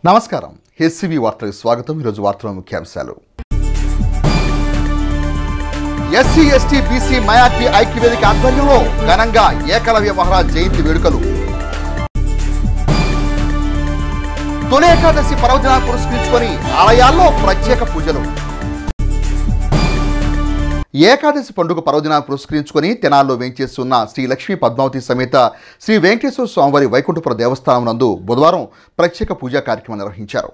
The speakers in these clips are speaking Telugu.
నమస్కారం. హెచ్సిబి వార్తలకు స్వాగతం. ఈరోజు వార్తల ముఖ్యాంశాలు. ఎస్సీ ఎస్టీ బీసీ మైనార్టీ ఐక్యవేదిక ఆధ్వర్యంలో ఘనంగా ఏకలవ్య మహారాజ్ జయంతి వేడుకలు. తొలి ఏకాదశి పర్వదినాన్ని పురస్కరించుకొని ఆలయాల్లో ప్రత్యేక పూజలు. ఏకాదశి పండుగ పర్వదినాన్ని పురస్కరించుకొని తెనాల్లో వేంచేస్తున్న శ్రీ లక్ష్మీ పద్మావతి సమేత శ్రీ వెంకటేశ్వర స్వామివారి వైకుంఠపుర దేవస్థానం నందు బుధవారం ప్రత్యేక పూజా కార్యక్రమం నిర్వహించారు.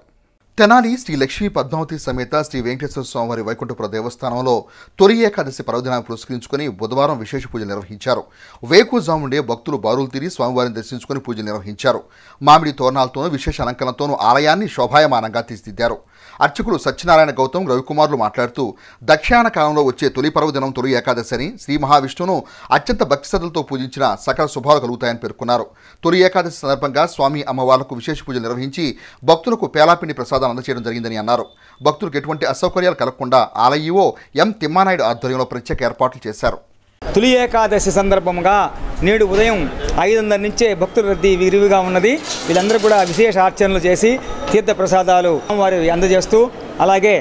తెనాలి శ్రీ లక్ష్మీ పద్మావతి సమేత శ్రీ వెంకటేశ్వర స్వామివారి వైకుంఠపుర దేవస్థానంలో తొలి ఏకాదశి పర్వదినాన్ని పురస్కరించుకొని బుధవారం విశేష పూజలు నిర్వహించారు. వేకువజాము నుండే భక్తులు బారులు తీరి స్వామివారిని దర్శించుకొని పూజలు నిర్వహించారు. మామిడి తోరణాలతోనూ విశేష అలంకరణతోనూ ఆలయాన్ని శోభాయమానంగా తీర్చిదిద్దారు. అర్చకులు సత్యనారాయణ గౌతమ్, రవికుమార్లు మాట్లాడుతూ దక్షిణాయన కాలంలో వచ్చే తొలి పర్వదినం తొలి ఏకాదశి అని, శ్రీ మహావిష్ణువును అత్యంత భక్తి శ్రద్ధలతో పూజించిన సకల శుభాలు కలుగుతాయని పేర్కొన్నారు. తొలి ఏకాదశి సందర్భంగా స్వామి అమ్మవార్లకు విశేష పూజలు నిర్వహించి భక్తులకు పేలాపిండి ప్రసాదాలు అందజేయడం జరిగిందని అన్నారు. భక్తులకు ఎటువంటి అసౌకర్యాలు కలగకుండా ఆలయో ఎం తిమ్మానాయుడు ఆధ్వర్యంలో ప్రత్యేక ఏర్పాట్లు చేశారు. తొలి ఏకాదశి సందర్భంగా నేడు ఉదయం 500 నుంచే భక్తుల రద్దీ విరివిగా ఉన్నది. వీళ్ళందరూ కూడా విశేష అర్చనలు చేసి తీర్థ ప్రసాదాలు వారి అందజేస్తూ, అలాగే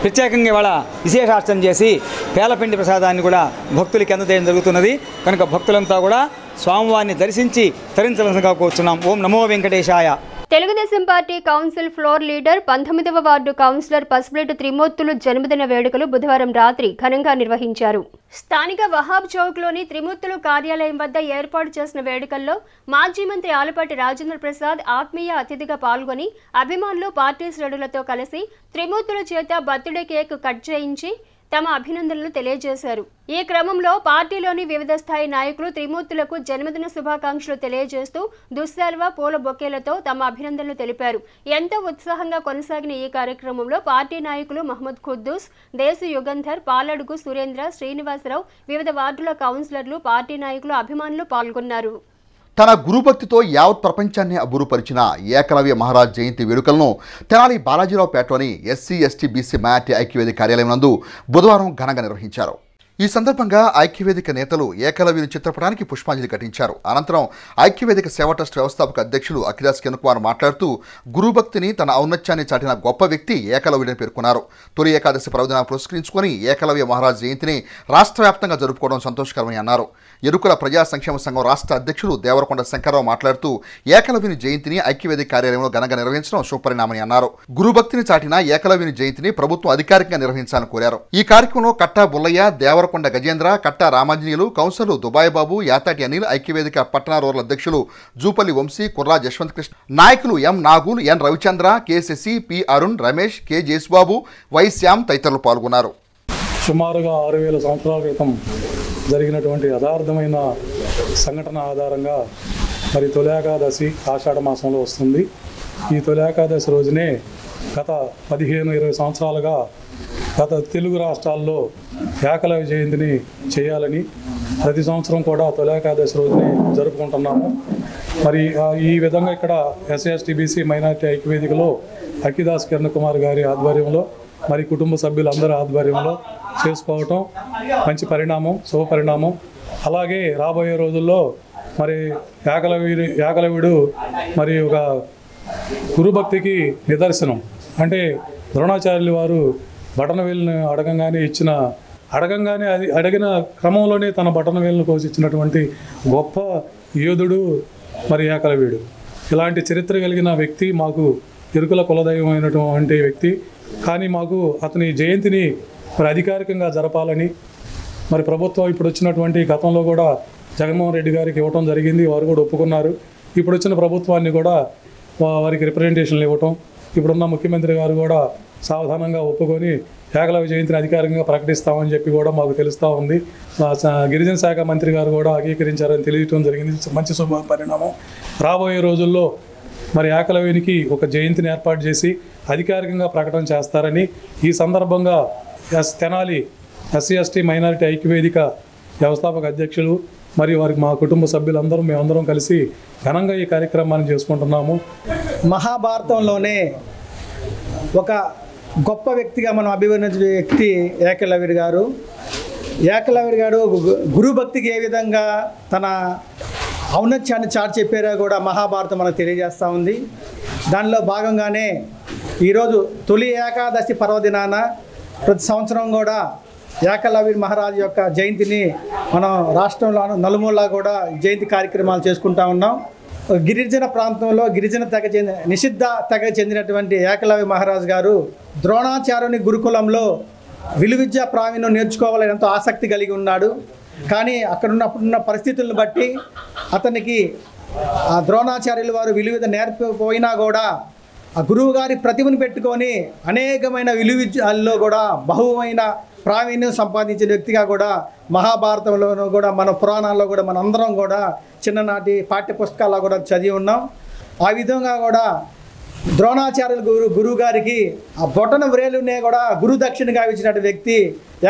ప్రత్యేకంగా ఇవాళ విశేష అర్చన చేసి పేలపిండి ప్రసాదాన్ని కూడా భక్తులకి అందజేయడం జరుగుతున్నది. కనుక భక్తులంతా కూడా స్వామివారిని దర్శించి తరించవలసిందిగా కోరుచున్నాం. ఓం నమో వెంకటేశాయ. Telugu Desam party council floor leader 19వ వార్డు కౌన్సిలర్ పసుపులేటి త్రిమూర్తులు జన్మదిన వేడుకలు బుధవారం రాత్రి ఘనంగా నిర్వహించారు. స్థానిక వహాబ్ చౌక్లోని త్రిమూర్తులు కార్యాలయం వద్ద ఏర్పాటు చేసిన వేడుకల్లో మాజీ మంత్రి ఆలపాటి రాజేంద్ర ప్రసాద్ ఆత్మీయ అతిథిగా పాల్గొని అభిమానులు, పార్టీ శ్రేణులతో కలిసి త్రిమూర్తుల చేత బర్త్డే కేక్ కట్ చేయించి తమ అభినందనలు తెలియజేశారు. ఈ క్రమంలో పార్టీలోని వివిధ స్థాయి నాయకులు త్రిమూర్తులకు జన్మదిన శుభాకాంక్షలు తెలియజేస్తూ దుస్సాల్వా, పూల బొకేలతో తమ అభినందనలు తెలిపారు. ఎంతో ఉత్సాహంగా కొనసాగిన ఈ కార్యక్రమంలో పార్టీ నాయకులు మహమ్మద్ ఖుద్దూస్, దేశు యుగంధర్, పాలడుగు సురేంద్ర, శ్రీనివాసరావు, వివిధ వార్డుల కౌన్సిలర్లు, పార్టీ నాయకులు, అభిమానులు పాల్గొన్నారు. తన గురుభక్తితో యావత్ ప్రపంచాన్ని అబ్బురుపరిచిన ఏకలవ్య మహారాజ్ జయంతి వేడుకలను తెనాలి బాలాజీరావుపేటలోని ఎస్సీ ఎస్టీ బీసీ మైనార్టీ ఐక్యవేదిక కార్యాలయం నందు బుధవారం ఘనంగా నిర్వహించారు. ఈ సందర్భంగా ఐక్యవేదిక నేతలు ఏకలవ్యుని చిత్రపటానికి పుష్పాంజలి ఘటించారు. అనంతరం ఐక్యవేదిక సేవా ట్రస్ట్ వ్యవస్థాపక అధ్యక్షులు అఖిలాస్ కిరణ్ కుమార్ మాట్లాడుతూ గురుభక్తిని తన ఔన్నత్యాన్ని చాటిన గొప్ప వ్యక్తి ఏకలవ్యుడని పేర్కొన్నారు. తొలి ఏకాదశి పర్వదినాన్ని పురస్కరించుకొని ఏకలవ్య మహారాజ్ జయంతిని రాష్ట్ర వ్యాప్తంగా జరుపుకోవడం సంతోషకరమని అన్నారు. ఎరుకుల ప్రజా సంక్షేమ సంఘం రాష్ట్ర అధ్యక్షులు దేవరకొండ శంకర్రావు మాట్లాడుతూ ఏకలవ్యుని జయంతిని ఐక్యవేదిక కార్యాలయంలో ఘనంగా నిర్వహించడం శుభపరిణామని అన్నారు. గురుభక్తిని చాటిన ఏకలవ్యుని జయంతిని ప్రభుత్వం అధికారికంగా నిర్వహించాలని కోరారు. ఈ కార్యక్రమంలో కట్టా బుల్లయ్య, దేవరకొండ గజేంద్ర, కట్టా రామాంజనేయులు, కౌన్సిలర్లు దుబాయ్ బాబు, యాతాటి అనిల్, ఐక్యవేదిక పట్టణ రూరల్ అధ్యక్షులు జూపల్లి వంశీ, కుర్రా జశ్వంత్ కృష్ణ, నాయకులు M Nagul, N Ravichandra, K Sasi, P Arun, Ramesh, K Jesubabu, Y Shyam తదితరులు పాల్గొన్నారు. సుమారుగా 6000 సంవత్సరాల క్రితం జరిగినటువంటి యథార్థమైన సంఘటన ఆధారంగా మరి తొలి ఏకాదశి ఆషాఢ మాసంలో వస్తుంది. ఈ తొలి ఏకాదశి రోజునే గత 15-20 సంవత్సరాలుగా గత తెలుగు రాష్ట్రాల్లో ఏకలవ్య జయంతిని చేయాలని ప్రతి సంవత్సరం కూడా తొలి ఏకాదశి రోజుని జరుపుకుంటున్నాము. మరి ఈ విధంగా ఇక్కడ ఎస్సీ ఎస్టీ బీసీ మైనార్టీ ఐక్యవేదికలో అఖిలాస్ కిరణ్ కుమార్ గారి ఆధ్వర్యంలో, మరి కుటుంబ సభ్యులందరి ఆధ్వర్యంలో చేసుకోవటం మంచి పరిణామం, శుభ పరిణామం. అలాగే రాబోయే రోజుల్లో మరి ఏకలవ్యుడు మరి ఒక గురుభక్తికి నిదర్శనం. అంటే ద్రోణాచార్యులు వారు బటనవేలును అడగంగానే అది అడిగిన క్రమంలోనే తన బటనవేలును కోసిచ్చినటువంటి గొప్ప యోధుడు మరి ఏకలవ్యుడు. ఇలాంటి చరిత్ర కలిగిన వ్యక్తి మాకు ఎరుకుల కులదైవమైనటువంటి వ్యక్తి. కానీ మాకు అతని జయంతిని మరి అధికారికంగా జరపాలని మరి ప్రభుత్వం ఇప్పుడు వచ్చినటువంటి గతంలో కూడా జగన్మోహన్ రెడ్డి గారికి ఇవ్వటం జరిగింది. వారు కూడా ఒప్పుకున్నారు. ఇప్పుడు వచ్చిన ప్రభుత్వాన్ని కూడా వారికి రిప్రజెంటేషన్లు ఇవ్వటం, ఇప్పుడున్న ముఖ్యమంత్రి గారు కూడా సావధానంగా ఒప్పుకొని ఏకలవ్య జయంతిని అధికారికంగా ప్రకటిస్తామని చెప్పి కూడా మాకు తెలుస్తూ ఉంది. గిరిజన శాఖ మంత్రి గారు కూడా అంగీకరించారని తెలియటం జరిగింది. మంచి శుభ పరిణామం. రాబోయే రోజుల్లో మరి ఏకలవ్యునికి ఒక జయంతిని ఏర్పాటు చేసి అధికారికంగా ప్రకటన చేస్తారని ఈ సందర్భంగా తెనాలి ఎస్సీ ఎస్టీ మైనారిటీ ఐక్యవేదిక వ్యవస్థాపక అధ్యక్షులు మరియు వారికి మా కుటుంబ సభ్యులందరూ మేమందరం కలిసి ఘనంగా ఈ కార్యక్రమాన్ని చేసుకుంటున్నాము. మహాభారతంలోనే ఒక గొప్ప వ్యక్తిగా మనం అభివర్ణించిన వ్యక్తి ఏకలవ్యుడు గారు. ఏకలవ్యుడు గారు గురుభక్తికి ఏ విధంగా తన ఔన్నత్యాన్ని చాటి చెప్పారో కూడా మహాభారతం మనకు తెలియజేస్తూ ఉంది. దానిలో భాగంగానే ఈరోజు తొలి ఏకాదశి పర్వదినాన ప్రతి సంవత్సరం కూడా ఏకలవ్య మహారాజు యొక్క జయంతిని మనం రాష్ట్రంలో నలుమూలలా కూడా జయంతి కార్యక్రమాలు చేసుకుంటా ఉన్నాం. గిరిజన ప్రాంతంలో గిరిజన తెగ నిషిద్ధ తెగ చెందినటువంటి ఏకలవ్య మహారాజు గారు ద్రోణాచార్యుని గురుకులంలో విలువిద్యా ప్రావీణ్యం నేర్చుకోవాలని ఎంతో ఆసక్తి కలిగి ఉన్నాడు. కానీ అక్కడ ఉన్నప్పుడున్న పరిస్థితులను బట్టి అతనికి ఆ ద్రోణాచార్యుల వారు విలువిద్య నేర్పకపోయినా కూడా ఆ గురువు గారి ప్రతిభను పెట్టుకొని అనేకమైన విలువిద్యల్లో కూడా బహుమైన ప్రావీణ్యం సంపాదించిన వ్యక్తిగా కూడా మహాభారతంలోనూ కూడా మన పురాణాల్లో కూడా మన అందరం కూడా చిన్ననాటి పాఠ్యపుస్తకాల్లో కూడా చదివి ఉన్నాం. ఆ విధంగా కూడా ద్రోణాచార్యుల గురువు గారికి ఆ బొటన వ్రేలునే కూడా గురు దక్షిణగా ఇచ్చినటువంటి వ్యక్తి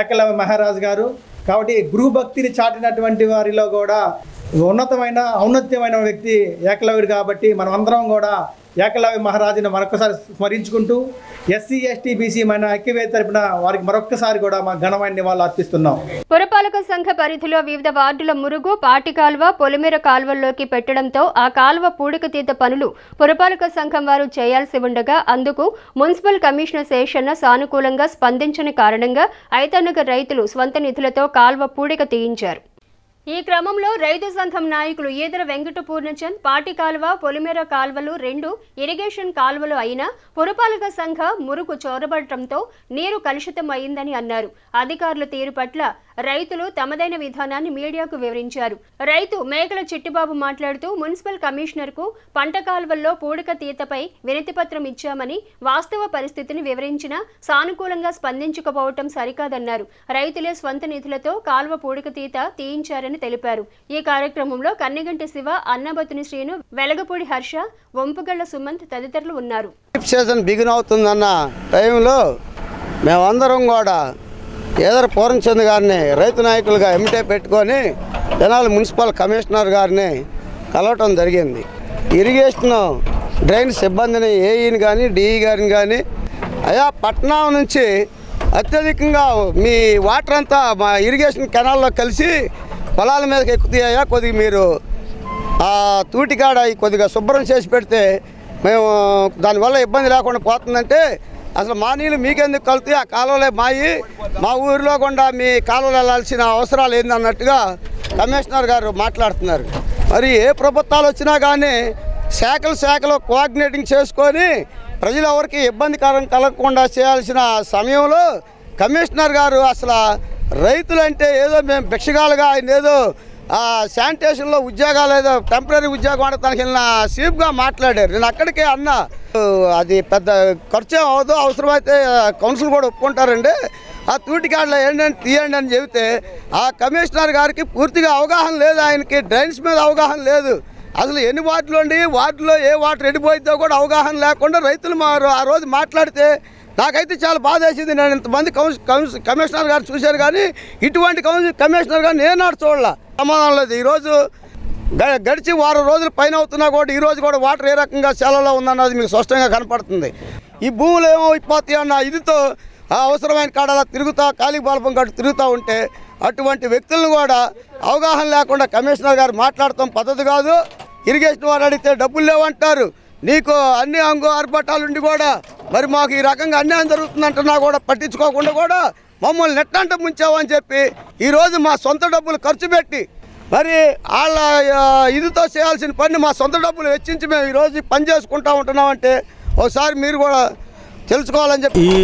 ఏకలవ్య మహారాజు గారు. కాబట్టి గురు భక్తిని చాటినటువంటి వారిలో కూడా ఔన్నత్యమైన వ్యక్తి ఏకలవ్యుడు. కాబట్టి మనం అందరం కూడా ఏకలవ్య మహారాజుని మరొకసారి స్మరించుకుంటూ ఎస్సీ ఎస్టీ బీసీ మన ఐక్యవేత్త తరపున వారికి మరొక్కసారి కూడా మా ఘనమైన నివాళులు అర్పిస్తున్నాం. పురపాలక సంఘ పరిధిలో వివిధ వార్డుల మురుగు, పాటి కాల్వ, పొలిమేర కాల్వల్లోకి పెట్టడంతో ఆ కాల్వ పూడికతీత పనులు పురపాలక సంఘం వారు చేయాల్సి ఉండగా అందుకు మున్సిపల్ కమిషనర్ శేషన్న సానుకూలంగా స్పందించని కారణంగా ఐతనగర్ రైతులు స్వంత నిధులతో కాల్వ పూడిక తీయించారు. ఈ క్రమంలో రైతు సంఘం నాయకులు ఈదర వెంకట పూర్ణచంద్ పాటి కాల్వ, పొలిమేర కాల్వలు 2 ఇరిగేషన్ కాల్వలు అయినా పురపాలక సంఘ మురుగు చొరబడటంతో నీరు కలుషితం అయిందని అన్నారు. అధికారుల తీరు పట్ల రైతులు తమదైన విధానాన్ని మీడియాకు వివరించారు. రైతు మేకల చిట్టిబాబు మాట్లాడుతూ మున్సిపల్ కమిషనర్ కు పంట కాల్వల్లో పూడిక తీతపై వినతిపత్రం ఇచ్చామని, వాస్తవ పరిస్థితిని వివరించినా సానుకూలంగా స్పందించకపోవటం సరికాదన్నారు. రైతులే స్వంత నిధులతో కాల్వ పూడిక తీత తీయించారని తెలిపారు. ఈ కార్యక్రమంలో కన్నెగంటి శివ, అన్నబతుని శ్రీను, వెలగపూడి హర్ష, వంపుగళ్ల సుమంత్ తదితరులు ఉన్నారు. సీజన్ బిగిన్ అవుతుందన్న టైంలో మేమందరం కూడా ఈదర పూర్ణచంద్ గారిని రైతు నాయకులుగా ఎమ్మిటే పెట్టుకొని తెనాలి మున్సిపల్ కమిషనర్ గారిని కలవటం జరిగింది. ఇరిగేషన్ డ్రైన్ సిబ్బందిని ఏఈని కానీ డిఈ గారిని కానీ అయా పట్నం నుంచి అత్యధికంగా మీ వాటర్ అంతా మా ఇరిగేషన్ కెనాల్లో కలిసి పొలాల మీదకి ఎక్కుతాయా, కొద్దిగా మీరు ఆ తూటికాడ కొద్దిగా శుభ్రం చేసి పెడితే మేము దానివల్ల ఇబ్బంది లేకుండా పోతుందంటే అసలు మా నీళ్ళు మీకెందుకు కలుతాయి, ఆ కాలువలే మాయి, మా ఊరిలో కూడా మీ కాలువలు వెళ్ళాల్సిన అవసరాలు ఏందన్నట్టుగా కమిషనర్ గారు మాట్లాడుతున్నారు. మరి ఏ ప్రభుత్వాలు వచ్చినా కానీ శాఖలు కోఆర్డినేటింగ్ చేసుకొని ప్రజలు ఎవరికి ఇబ్బందికరం కలగకుండా చేయాల్సిన సమయంలో కమిషనర్ గారు అసలు రైతులంటే ఏదో మేము భిక్షగాలుగా ఆయన ఏదో శానిటేషన్లో ఉద్యోగాలు ఏదో టెంపరీ ఉద్యోగం అంటే తనకి వెళ్ళిన సీప్గా మాట్లాడారు. నేను అక్కడికే అన్నా అది పెద్ద ఖర్చు అవ్వదు, అవసరమైతే కౌన్సిల్ కూడా ఒప్పుకుంటారండి, ఆ తూటికాడలో ఏంటంటే తీయండి అని చెబితే ఆ కమిషనర్ గారికి పూర్తిగా అవగాహన లేదు, ఆయనకి డ్రైన్స్ మీద అవగాహన లేదు. అసలు ఎన్ని వార్డులు ఉండి వార్డులో ఏ వాటర్ ఎడిపోయిద్దో కూడా అవగాహన లేకుండా రైతులు ఆ రోజు మాట్లాడితే నాకైతే చాలా బాధ వేసింది. నేను ఇంతమంది కమిషనర్ గారు చూశాను కానీ ఇటువంటి కమిషనర్ గారు నేను చూడాల సమాధానం లేదు. ఈరోజు గడిచి వారం రోజులు పైన అవుతున్నా కూడా ఈరోజు కూడా వాటర్ ఏ రకంగా సెలలో ఉందన్నది మీకు స్పష్టంగా కనపడుతుంది. ఈ భూములు ఏమో అయిపోతాయి అన్న ఇదితో అవసరమైన కాడలా తిరుగుతా ఖాళీ బల్బం కట్టు తిరుగుతూ ఉంటే అటువంటి వ్యక్తులను కూడా అవగాహన లేకుండా కమిషనర్ గారు మాట్లాడటం పద్ధతి కాదు. ఇరిగేషన్ వారు అడిగితే డబ్బులు లేవంటారు, నీకు అన్ని ఆర్భటాలుండి కూడా మరి మాకు ఈ రకంగా అన్యాయం జరుగుతుందంటున్నా కూడా పట్టించుకోకుండా కూడా మమ్మల్ని నెట్టంట ముంచావని చెప్పి ఈరోజు మా సొంత డబ్బులు ఖర్చు పెట్టి మరి వాళ్ళ ఇదితో చేయాల్సిన పని మా సొంత డబ్బులు వెచ్చించి మేము ఈరోజు పని చేసుకుంటూ ఉంటున్నామంటే ఒకసారి మీరు కూడా తెలుసుకోవాలని చెప్పి ఈ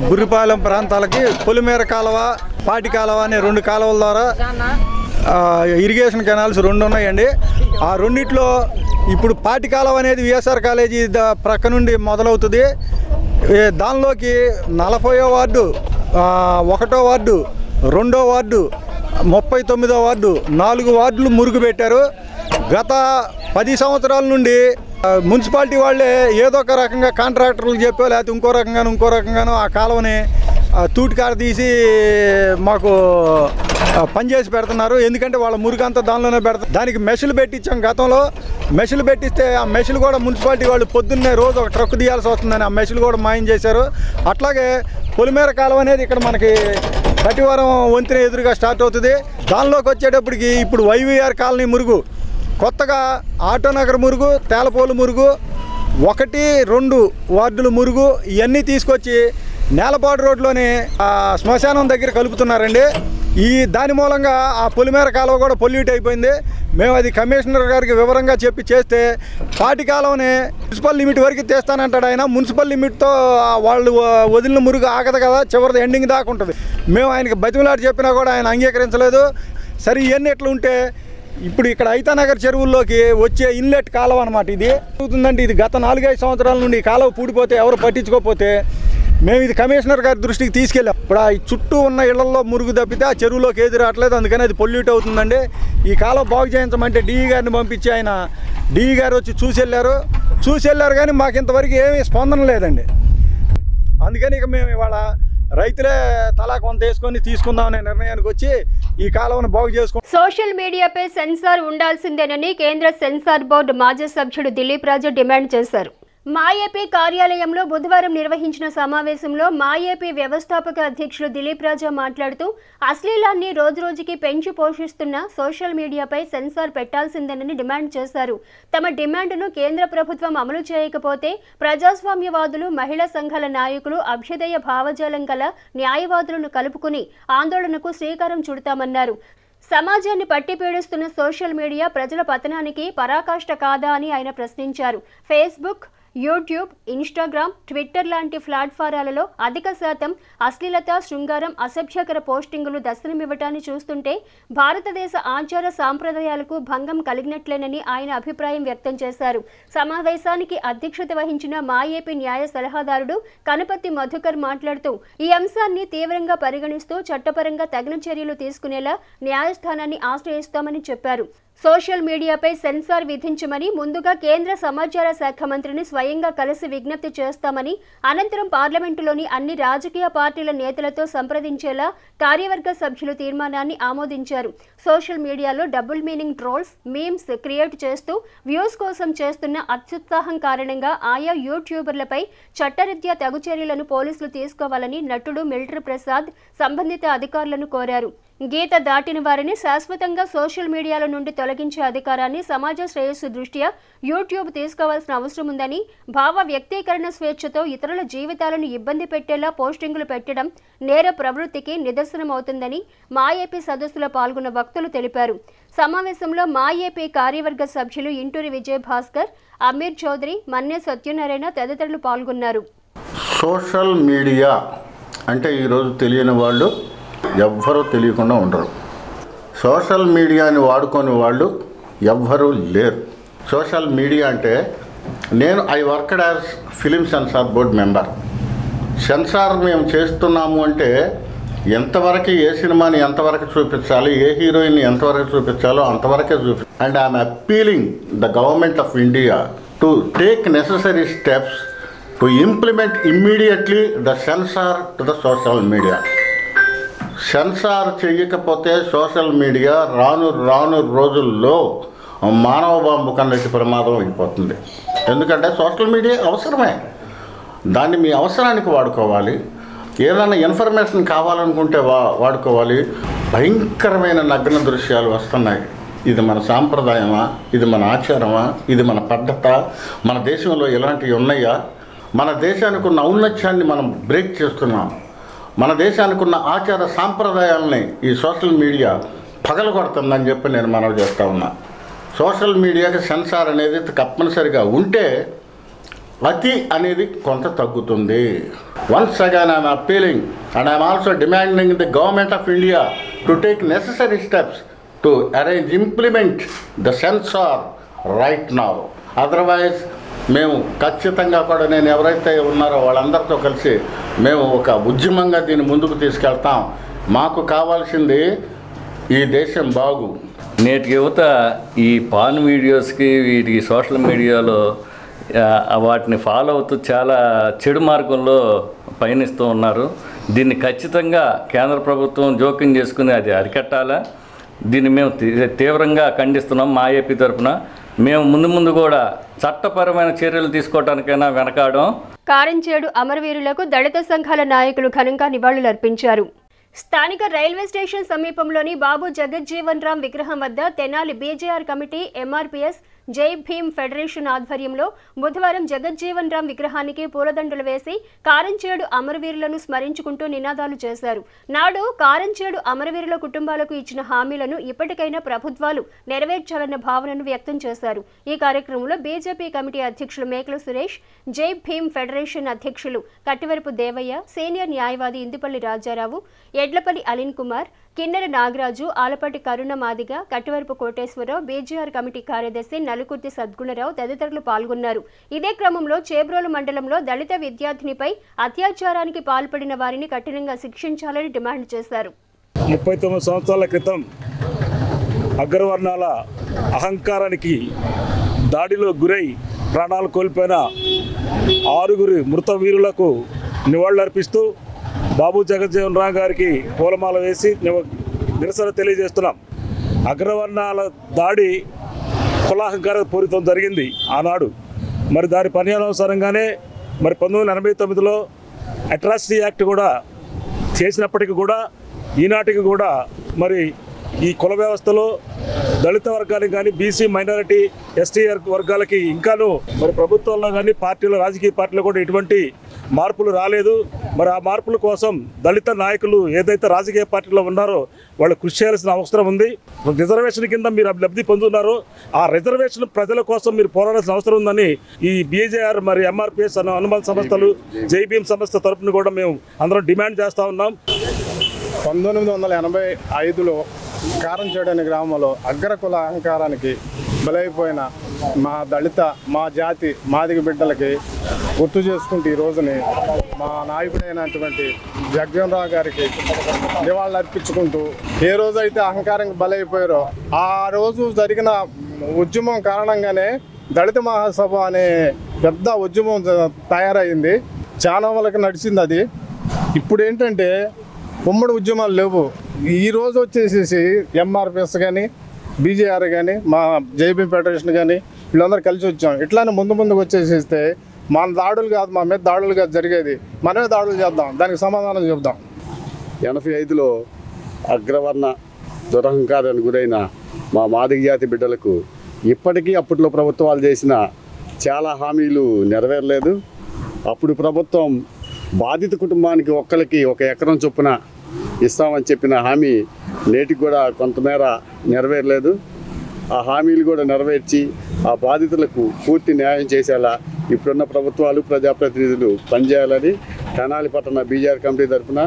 బుర్రిపాలెం ప్రాంతాలకి పొలిమేర కాలువ, పాటి కాలువ అనే 2 కాలువల ద్వారా ఇరిగేషన్ కెనాల్స్ 2 ఉన్నాయండి. ఆ రెండిట్లో ఇప్పుడు పాటి కాలువ అనేది విఎస్ఆర్ కాలేజీ ప్రక్క నుండి మొదలవుతుంది. దానిలోకి 40వ వార్డు, 1వ వార్డు, 2వ వార్డు, 39వ వార్డు 4 వార్డులు మురుగు పెట్టారు. గత 10 సంవత్సరాల నుండి మున్సిపాలిటీ వాళ్ళే ఏదో ఒక రకంగా కాంట్రాక్టర్లు చెప్పో లేకపోతే ఇంకో రకంగానో ఆ కాలువని తూటికాడ తీసి మాకు పనిచేసి పెడుతున్నారు. ఎందుకంటే వాళ్ళ మురుగంతా దానిలోనే పెడతారు. దానికి మెషిన్లు పెట్టించాం. గతంలో మెషిన్లు పెట్టిస్తే ఆ మెషిన్లు కూడా మున్సిపాలిటీ వాళ్ళు పొద్దున్నే రోజు ఒక ట్రక్ తీయాల్సి వస్తుందని ఆ మెషిన్లు కూడా మాయం చేశారు. అట్లాగే పొలిమేర కాలువ అనేది ఇక్కడ మనకి కటివరం వంతెన ఎదురుగా స్టార్ట్ అవుతుంది. దానిలోకి వచ్చేటప్పటికి ఇప్పుడు వైవీఆర్ కాలనీ మురుగు, కొత్తగా ఆటోనగర్ మురుగు, తేలపోలు మురుగు, 1, 2 వార్డులు మురుగు ఇవన్నీ తీసుకొచ్చి నేలపాడు రోడ్లోని శ్మశానం దగ్గర కలుపుతున్నారండి. దాని మూలంగా ఆ పొలిమేర కాలువ కూడా పొల్యూట్ అయిపోయింది. మేము అది కమిషనర్ గారికి వివరంగా చెప్పి చేస్తే పాటి కాలువని మున్సిపల్ లిమిట్ వరకు తీస్తానంటాడు ఆయన. మున్సిపల్ లిమిట్తో వాళ్ళు వదిలిన మురుగు ఆగదు కదా, చివరిది ఎండింగ్ దాకా ఉంటుంది. మేము ఆయనకి బతిమలాడి చెప్పినా కూడా ఆయన అంగీకరించలేదు. సరే ఇవన్నీ ఎట్లా ఉంటే ఇప్పుడు ఇక్కడ ఐతానగర్ చెరువుల్లోకి వచ్చే ఇన్లెట్ కాలువ అనమాట. ఇది అవుతుందంటే ఇది గత 4-5 సంవత్సరాల నుండి ఈ కాలువ పూడిపోతే ఎవరు పట్టించుకోకపోతే మేము ఇది కమిషనర్ గారి దృష్టికి తీసుకెళ్ళాం. ఇప్పుడు ఆ చుట్టూ ఉన్న ఇళ్లలో మురుగు తప్పితే ఆ చెరువులోకి ఏది రావట్లేదు, అందుకని అది పొల్యూట్ అవుతుందండి. ఈ కాలువ బాగు చేయించమంటే డిఈ గారిని పంపించి ఆయన డిఈ గారు వచ్చి చూసి వెళ్ళారు కానీ మాకు ఇంతవరకు ఏమీ స్పందన లేదండి. అందుకని ఇక మేము ఇవాళ రైతులే తలా కొంత వేసుకొని తీసుకుందామనే నిర్ణయానికి వచ్చి ఈ కాలువను బాగు చేసుకుంటాం. సోషల్ మీడియాపై సెన్సార్ ఉండాల్సిందేనని కేంద్ర సెన్సార్ బోర్డు మాజీ సభ్యుడు దిలీప్ రాజు డిమాండ్ చేశారు. మాఏపీ కార్యాలయంలో బుధవారం నిర్వహించిన సమావేశంలో మాఏపీ వ్యవస్థాపక అధ్యక్షులు దిలీప్ రాజా మాట్లాడుతూ అశ్లీలాన్ని రోజురోజుకి పెంచి పోషిస్తున్న సోషల్ మీడియాపై సెన్సార్ పెట్టాల్సిందేనని డిమాండ్ చేశారు. తమ డిమాండ్ను కేంద్ర ప్రభుత్వం అమలు చేయకపోతే ప్రజాస్వామ్యవాదులు, మహిళా సంఘాల నాయకులు, అభ్యుదయ భావజాలం గల న్యాయవాదులను కలుపుకుని ఆందోళనకు శ్రీకారం చుడతామన్నారు. సమాజాన్ని పట్టిపీడిస్తున్న సోషల్ మీడియా ప్రజల పతనానికి పరాకాష్ట కాదా అని ఆయన ప్రశ్నించారు. ఫేస్బుక్, యూట్యూబ్, ఇన్స్టాగ్రామ్, ట్విట్టర్ లాంటి ప్లాట్ఫారాలలో అధిక శాతం అశ్లీలత, శృంగారం, అసభ్యకర పోస్టింగులు దర్శనమివ్వటాన్ని చూస్తుంటే భారతదేశ ఆచార సాంప్రదాయాలకు భంగం కలిగినట్లేనని ఆయన అభిప్రాయం వ్యక్తం చేశారు. సమావేశానికి అధ్యక్షత వహించిన మాఏపీ న్యాయ సలహాదారుడు కనపర్తి మధుకర్ మాట్లాడుతూ ఈ అంశాన్ని తీవ్రంగా పరిగణిస్తూ చట్టపరంగా తగిన చర్యలు తీసుకునేలా న్యాయస్థానాన్ని ఆశ్రయిస్తామని చెప్పారు. సోషల్ మీడియాపై సెన్సార్ విధించమని ముందుగా కేంద్ర సమాచార శాఖ మంత్రిని స్వయంగా కలిసి విజ్ఞప్తి చేస్తామని, అనంతరం పార్లమెంటులోని అన్ని రాజకీయ పార్టీల నేతలతో సంప్రదించేలా కార్యవర్గ సభ్యులు తీర్మానాన్ని ఆమోదించారు. సోషల్ మీడియాలో double meaning trolls, memes create చేస్తూ వ్యూస్ కోసం చేస్తున్న అత్యుత్సాహం కారణంగా ఆయా యూట్యూబర్లపై చట్టరీత్యా తగు చర్యలను పోలీసులు తీసుకోవాలని నటుడు మిలిటరీ ప్రసాద్ సంబంధిత అధికారులను కోరారు. గీత దాటిన వారిని శాశ్వతంగా సోషల్ మీడియాల నుండి తొలగించే అధికారాన్ని సమాజ శ్రేయస్సు దృష్ట్యా యూట్యూబ్ తీసుకోవాల్సిన అవసరం ఉందని, భావ వ్యక్తీకరణ స్వేచ్ఛతో ఇతరుల జీవితాలను ఇబ్బంది పెట్టేలా పోస్టింగులు పెట్టడం నేర ప్రవృత్తికి నిదర్శనమవుతుందని మాఏపీ సదస్సులో పాల్గొన్న వక్తలు తెలిపారు. సమావేశంలో మాఏపీ కార్యవర్గ సభ్యులు ఇంటూరి విజయ్ భాస్కర్, అమీర్ చౌదరి, మన్నే సత్యనారాయణ తదితరులు పాల్గొన్నారు. సోషల్ మీడియా అంటే ఈరోజు తెలియని వాళ్ళు ఎవ్వరూ తెలియకుండా ఉండరు. సోషల్ మీడియాని వాడుకొని వాళ్ళు ఎవ్వరూ లేరు. సోషల్ మీడియా అంటే I worked as film censor board member. Censor మేము చేస్తున్నాము అంటే ఎంతవరకు ఏ సినిమాని ఎంతవరకు చూపించాలి, ఏ హీరోయిన్ని ఎంతవరకు చూపించాలో అంతవరకే and I'm appealing the government of India to take necessary steps to implement immediately the censor to the social media. Censor చేయకపోతే సోషల్ మీడియా రాను రోజుల్లో మానవ బాంబు కన్నటి ప్రమాదం అయిపోతుంది. ఎందుకంటే సోషల్ మీడియా అవసరమే, దాన్ని మీ అవసరానికి వాడుకోవాలి. ఏదైనా ఇన్ఫర్మేషన్ కావాలనుకుంటే వాడుకోవాలి. భయంకరమైన నగ్న దృశ్యాలు వస్తున్నాయి. ఇది మన సాంప్రదాయమా, ఇది మన ఆచారమా, ఇది మన పద్ధత, మన దేశంలో ఇలాంటివి ఉన్నాయా? మన దేశానికి ఉన్న ఔన్నత్యాన్ని మనం బ్రేక్ చేస్తున్నాం. మన దేశానికి ఉన్న ఆచార సాంప్రదాయాలని ఈ సోషల్ మీడియా పగలగొడుతుందని చెప్పి నేను మనవి చేస్తూ ఉన్నా. సోషల్ మీడియాకి సెన్సార్ అనేది తప్పనిసరిగా ఉంటే అతి అనేది కొంత తగ్గుతుంది. Once again I'm appealing and I'm also demanding the government of India to take necessary steps to implement the censor right now. Otherwise మేము ఖచ్చితంగా కూడా నేను ఎవరైతే ఉన్నారో వాళ్ళందరితో కలిసి మేము ఒక ఉద్యమంగా దీన్ని ముందుకు తీసుకెళ్తాం. మాకు కావాల్సింది ఈ దేశం బాగు. నేటి యువత ఈ పాన్ వీడియోస్కి వీటికి సోషల్ మీడియాలో వాటిని ఫాలో అవుతూ చాలా చెడు మార్గంలో పయనిస్తూ ఉన్నారు. దీన్ని ఖచ్చితంగా కేంద్ర ప్రభుత్వం జోక్యం చేసుకుని అది అరికట్టాలా. దీన్ని మేము తీవ్రంగా ఖండిస్తున్నాం. మా ఏపీ తరఫున మేము ముందు కూడా చట్టపరమైన చర్యలు తీసుకోవడానికైనా వెనకాడం. కారంచేడు అమరవీరులకు దళిత సంఘాల నాయకులు ఘనంగా నివాళులర్పించారు. స్థానిక రైల్వే స్టేషన్ సమీపంలోని బాబు జగజ్జీవన్ రామ్ విగ్రహం వద్ద తెనాలి బీజేఆర్ కమిటీ, ఎంఆర్పీఎస్, జై భీమ్ ఫెడరేషన్ ఆధ్వర్యంలో బుధవారం జగజ్జీవన్ రామ్ విగ్రహానికి పూలదండలు వేసి కారంచేడు అమరవీరులను స్మరించుకుంటూ నినాదాలు చేశారు. నాడు కారంచేడు అమరవీరుల కుటుంబాలకు ఇచ్చిన హామీలను ఇప్పటికైనా ప్రభుత్వాలు నెరవేర్చాలన్న భావనను వ్యక్తం చేశారు. ఈ కార్యక్రమంలో బీజేపీ కమిటీ అధ్యక్షులు మేకల సురేష్, జై భీమ్ ఫెడరేషన్ అధ్యక్షులు కట్టివరపు దేవయ్య, సీనియర్ న్యాయవాది ఇందుపల్లి రాజారావు, ఎడ్లపల్లి అలిన్ కుమార్, కిన్నెర నాగరాజు, ఆలపాటి కరుణ మాదిగ, కట్టివరపు కోటేశ్వరరావు, బీజేఆర్ కమిటీ కార్యదర్శి నలుకుర్తి సద్గుణరావు తదితరులు పాల్గొన్నారు. ఇదే క్రమంలో చేబ్రోలు మండలంలో దళిత విద్యార్థినిపై అత్యాచారానికి పాల్పడిన వారిని కఠినంగా శిక్షించాలని డిమాండ్ చేశారు. 39 సంవత్సరాల క్రితం అగ్రవర్ణాల అహంకారానికి దాడిలో గురై ప్రాణాలు కోల్పోయిన 6 మృత వీరులకు నివాళులర్పిస్తూ బాబు జగజ్జీవన్ రామ్ గారికి పూలమాల వేసి నిరసన తెలియజేస్తున్నాం. అగ్రవర్ణాల దాడి కులాహంకార పూరితం జరిగింది ఆనాడు. మరి దాని పర్యానుసారంగానే 1989లో అట్రాసిటీ యాక్ట్ కూడా చేసినప్పటికీ కూడా ఈనాటికి కూడా మరి ఈ కుల వ్యవస్థలో దళిత వర్గానికి కానీ బీసీ మైనారిటీ ఎస్టీ వర్గాలకి ఇంకాను మరి ప్రభుత్వంలో కానీ పార్టీలో రాజకీయ పార్టీలో కూడా ఎటువంటి మార్పులు రాలేదు. మరి ఆ మార్పుల కోసం దళిత నాయకులు ఏదైతే రాజకీయ పార్టీలో ఉన్నారో వాళ్ళు కృషి చేయాల్సిన అవసరం ఉంది. రిజర్వేషన్ కింద మీరు లబ్ధి పొందుతున్నారో ఆ రిజర్వేషన్ ప్రజల కోసం మీరు పోరాడాల్సిన అవసరం ఉందని ఈ బీజేఆర్ మరి ఎంఆర్పిఎస్ అనుబంధ సంస్థలు జై భీమ్ సంస్థ తరఫున కూడా మేము అందరం డిమాండ్ చేస్తూ ఉన్నాం. 1985లో కారంచేడు అనే గ్రామంలో అగ్రకుల అహంకారానికి బలైపోయిన మా దళిత, మా జాతి, మాదిగ బిడ్డలకి గుర్తు చేసుకుంటూ ఈ రోజుని మా నాయకుడైనటువంటి జగజ్జీవన్ రామ్ గారికి నివాళులు అర్పించుకుంటూ ఏ రోజైతే అహంకారానికి బలైపోయారో ఆ రోజు జరిగిన ఉద్యమం కారణంగానే దళిత మహాసభ అనే పెద్ద ఉద్యమం తయారైంది. చాలా వాళ్ళకి నడిచింది అది. ఇప్పుడు ఏంటంటే ఉమ్మడి ఉద్యమాలు లేవు. ఈరోజు వచ్చేసేసి ఎంఆర్పిఎస్ కానీ బీజేఆర్ కానీ మా జై భీమ్ ఫెడరేషన్ కానీ వీళ్ళందరూ కలిసి వచ్చాం. ఇట్లానే ముందుకు వచ్చేసేస్తే మన దాడులు కాదు, మా మీద దాడులు కాదు జరిగేది, మనమే దాడులు చేద్దాం, దానికి సమాధానం చెప్దాం. 85లో అగ్రవర్ణ దురహంకారానికి గురైన మా మాదిగ జాతి బిడ్డలకు ఇప్పటికీ అప్పట్లో ప్రభుత్వాలు చేసిన చాలా హామీలు నెరవేరలేదు. అప్పుడు ప్రభుత్వం బాధిత కుటుంబానికి ఒక్కరికి 1 ఎకరం చొప్పున ఇస్తామని చెప్పిన హామీ నేటికి కూడా కొంతమేర నెరవేరలేదు. ఆ హామీలు కూడా నెరవేర్చి ఆ బాధితులకు పూర్తి న్యాయం చేసేలా ఇప్పుడున్న ప్రభుత్వాలు, ప్రజాప్రతినిధులు పనిచేయాలని తెనాలి పట్టణ బీజేఆర్ కమిటీ తరఫున,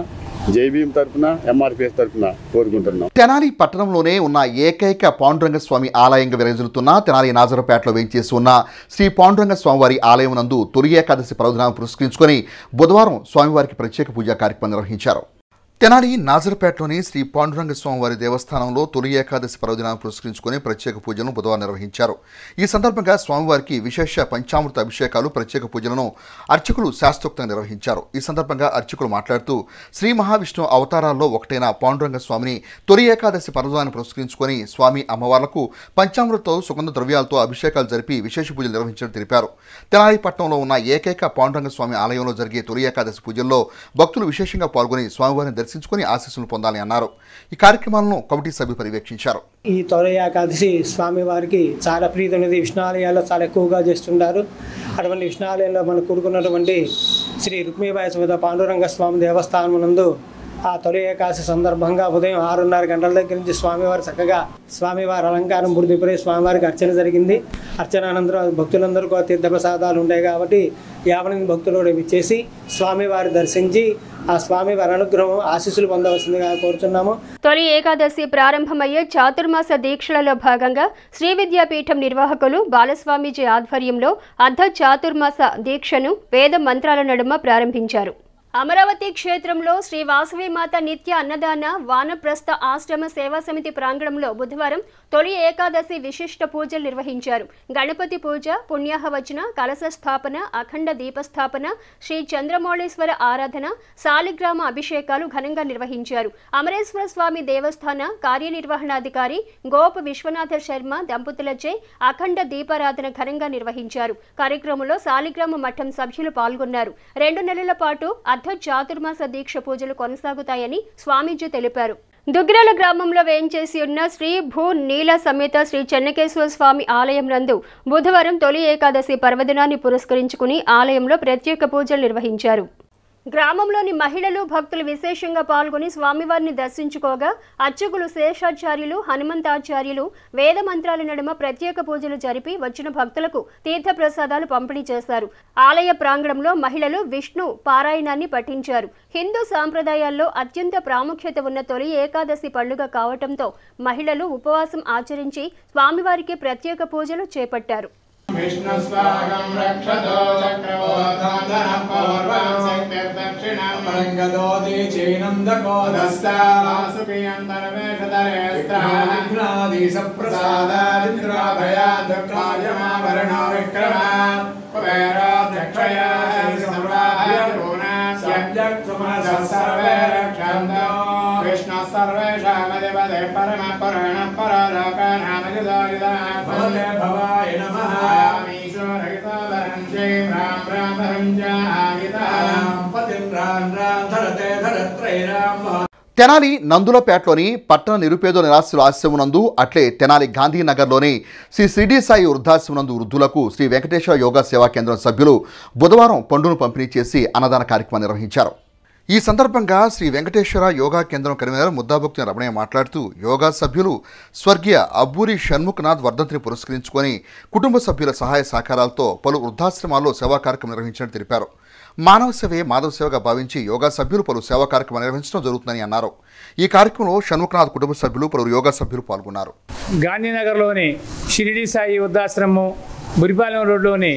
జై భీమ్ తరఫున, ఎంఆర్పిఎస్ తరఫున కోరుకుంటున్నాం. తెనాలి పట్టణంలోనే ఉన్న ఏకైక పాండురంగ స్వామి ఆలయంగా విరాజిల్లుతున్న తెనాలి నాజరపేటలో వేంచేసి ఉన్న శ్రీ పాండురంగ స్వామివారి ఆలయం నందు తొలి ఏకాదశి పర్వదినాన్ని పురస్కరించుకొని బుధవారం స్వామివారికి ప్రత్యేక పూజా కార్యక్రమం నిర్వహించారు. తెనాలి నాజరపేటలోని శ్రీ పాండురంగ స్వామివారి దేవస్థానంలో తొలి ఏకాదశి పర్వదినాన్ని పురస్కరించుకొని ప్రత్యేక పూజలను బుధవారం నిర్వహించారు. ఈ సందర్భంగా స్వామివారికి విశేష పంచామృత అభిషేకాలు, ప్రత్యేక పూజలను అర్చకులు శాస్త్రోక్తంగా నిర్వహించారు. ఈ సందర్భంగా అర్చకులు మాట్లాడుతూ శ్రీ మహావిష్ణువు అవతారాల్లో ఒకటైన పాండురంగ స్వామిని తొలి ఏకాదశి పర్వదినాన్ని పురస్కరించుకొని స్వామి అమ్మవార్లకు పంచామృతతో, సుగంధ ద్రవ్యాలతో అభిషేకాలు జరిపి విశేష పూజలు నిర్వహించడం తెలిపారు. తెనాలి పట్టణంలో ఉన్న ఏకైక పాండురంగ స్వామి ఆలయంలో జరిగే తొలి ఏకాదశి పూజల్లో భక్తులు విశేషంగా పాల్గొని స్వామివారిని దర్శించుకొని ఆశీస్సులు పొందాలని అన్నారు. ఈ కార్యక్రమాలను కమిటీ సభ్యులు పర్యవేక్షించారు. ఈ తొలి ఏకాదశి స్వామివారికి చాలా ప్రీతమైనది. విష్ణాలయాల్లో చాలా ఎక్కువగా చేస్తుంటారు. అటువంటి విష్ణాలయంలో మనకు కూడుకున్నటువంటి శ్రీ రుక్మిణీబాయి సమేత పాండురంగ స్వామి దేవస్థానం నందు ఆ తొలి ఏకాదశి సందర్భంగా ఉదయం 6:30 గంటల దగ్గర నుంచి స్వామివారు చక్కగా స్వామివారి అలంకారం బుడిదిపై స్వామివారికి అర్చన జరిగింది. అర్చన అనంతరం భక్తులందరూ కూడా తీర్థప్రసాదాలు ఉంటాయి కాబట్టి 50 భక్తులు కూడా ఇచ్చేసి స్వామివారి దర్శించి ఆ స్వామివారి అనుగ్రహం ఆశీస్సులు పొందవలసిందిగా కోరుతున్నాము. తొలి ఏకాదశి ప్రారంభమయ్యే చాతుర్మాస దీక్షలలో భాగంగా శ్రీ విద్యాపీఠం నిర్వాహకులు బాలస్వామీజీ ఆధ్వర్యంలో అర్ధ చాతుర్మాస దీక్షను వేద మంత్రాల నడుమ ప్రారంభించారు. అమరావతి క్షేత్రంలో శ్రీ వాసవిమాత నిత్య అన్నదాన వానప్రస్థ ఆశ్రమ సేవా సమితి ప్రాంగణంలో బుధవారం తొలి ఏకాదశి విశిష్ట పూజలు నిర్వహించారు. గణపతి పూజ, పుణ్యాహవచన, కలశ స్థాపన, అఖండ దీపస్థాపన, శ్రీ చంద్రమౌళీశ్వర ఆరాధన, శాలిగ్రామ అభిషేకాలు ఘనంగా నిర్వహించారు. అమరేశ్వర స్వామి దేవస్థాన కార్యనిర్వహణాధికారి గోప విశ్వనాథ శర్మ దంపతులచే అఖండ దీపారాధన ఘనంగా నిర్వహించారు. కార్యక్రమంలో శాలిగ్రామ మఠం సభ్యులు పాల్గొన్నారు. 2 నెలల పాటు చాతుర్మాస దీక్ష పూజలు కొనసాగుతాయని స్వామీజీ తెలిపారు. దుగ్గిరాల గ్రామంలో వేయించేసి ఉన్న శ్రీ భూ నీల సమేత శ్రీ చెన్నకేశ్వర స్వామి ఆలయం నందు బుధవారం తొలి ఏకాదశి పర్వదినాన్ని పురస్కరించుకుని ఆలయంలో ప్రత్యేక పూజలు నిర్వహించారు. గ్రామంలోని మహిళలు భక్తులు విశేషంగా పాల్గొని స్వామివారిని దర్శించుకోగా అర్చకులు శేషాచార్యులు హనుమంతాచార్యులు వేద మంత్రాల నడుమ ప్రత్యేక పూజలు జరిపి వచ్చిన భక్తులకు తీర్థప్రసాదాలు పంపిణీ చేశారు. ఆలయ ప్రాంగణంలో మహిళలు విష్ణు పారాయణాన్ని పఠించారు. హిందూ సాంప్రదాయాల్లో అత్యంత ప్రాముఖ్యత ఉన్న తొలి ఏకాదశి పండుగ కావటంతో మహిళలు ఉపవాసం ఆచరించి స్వామివారికి ప్రత్యేక పూజలు చేపట్టారు. విష్ణుస్వాగం రక్షతో చక్రవర్ధన పూర్వం శక్తిర్దక్షిణం రంగదోది చైనందకోదస్తాసుకియంతరమేషధరేస్త్రాది సప్రసాదాదిద్రాభయాదుక్రాయమాభరణో విక్రమ కుబేరాధ్యక్షయా సర్వే రక్షంతో విష్ణు సర్వేషామధిపదే పరమ పురాణ పరలోకనామయుధాయుధ భవాయ నమః. తెనాలి నందులపేటలోని పట్టణ నిరుపేద నిరాశ్రుల ఆశ్రమం నందు అట్లే తెనాలి గాంధీనగర్లోని శ్రీ షిరిడి సాయి వృద్ధాశ్రమం నందు వృద్ధులకు శ్రీ వెంకటేశ్వర యోగా సేవా కేంద్రం సభ్యులు బుధవారం పండును పంపిణీ చేసి అన్నదాన కార్యక్రమం నిర్వహించారు. ఈ సందర్భంగా శ్రీ వెంకటేశ్వర యోగా కేంద్రం కన్వీనర్ ముద్దాభక్తి రమణయ్య మాట్లాడుతూ యోగా సభ్యులు స్వర్గీయ అబ్బూరి షణ్ముఖనాథ్ వర్ధంతిని పురస్కరించుకొని కుటుంబ సభ్యుల సహాయ సహకారాలతో పలు వృద్ధాశ్రమాల్లో సేవా కార్యక్రమం నిర్వహించినట్టు తెలిపారు. మానవ సేవే మాధవ సేవగా భావించి యోగా సభ్యులు పలు సేవా కార్యక్రమం నిర్వహించడం జరుగుతుందని అన్నారు. ఈ కార్యక్రమంలో షణ్ముఖనాథ్ కుటుంబ సభ్యులు పలువురు యోగా సభ్యులు పాల్గొన్నారు. గాంధీనగర్లోని షిరిడి సాయి వృద్ధాశ్రమం, బురిపాలెం రోడ్లోని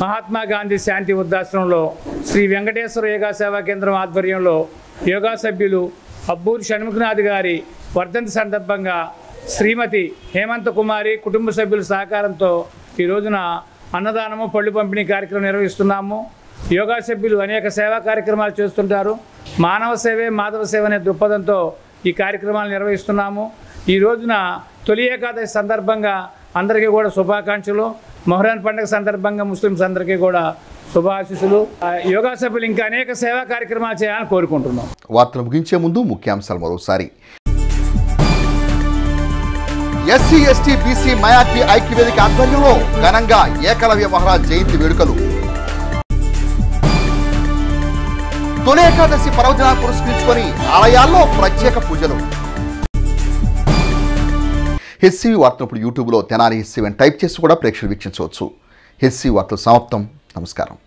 మహాత్మా గాంధీ శాంతి వృద్ధాశ్రమంలో శ్రీ వెంకటేశ్వర యోగా సేవా కేంద్రం ఆధ్వర్యంలో యోగా సభ్యులు అబ్బూరి షణ్ముఖనాథ్ గారి వర్ధంతి సందర్భంగా శ్రీమతి హేమంత కుమారి కుటుంబ సభ్యుల సహకారంతో ఈ రోజున అన్నదానము పళ్ళు పంపిణీ కార్యక్రమం నిర్వహిస్తున్నాము. యోగా సభ్యులు అనేక సేవా కార్యక్రమాలు చేస్తుంటారు. మానవ సేవే మాధవ సేవ అనే దృక్పథంతో ఈ కార్యక్రమాలు నిర్వహిస్తున్నాము. ఈ రోజున తొలి ఏకాదశి సందర్భంగా అందరికీ కూడా శుభాకాంక్షలు. మొహరాన్ పండుగ సందర్భంగా ముస్లిమ్స్ అందరికీ కూడా శుభాశీస్సులు. యోగా సభ్యులు ఇంకా అనేక సేవా కార్యక్రమాలు చేయాలని కోరుకుంటున్నాం. వార్తలు ముగించే ముందు ముఖ్యాంశాలు మరోసారి. ఎస్సీ ఎస్టీ బీసీ మైనార్టీ ఐక్యవేదిక ఆధ్వర్యంలో ఘనంగా ఏకలవ్య మహారాజ్ జయంతి వేడుకలు. తొలి ఏకాదశి పర్వదినాన్ని పురస్కరించుకొని ఆలయాల్లో ప్రత్యేక పూజలు. హెచ్సివి వార్తలు ఇప్పుడు యూట్యూబ్లో తెనాలి హెచ్సివి అని టైప్ చేసి కూడా ప్రేక్షకులు వీక్షించవచ్చు. హెచ్సివి వార్తలు సమాప్తం. నమస్కారం.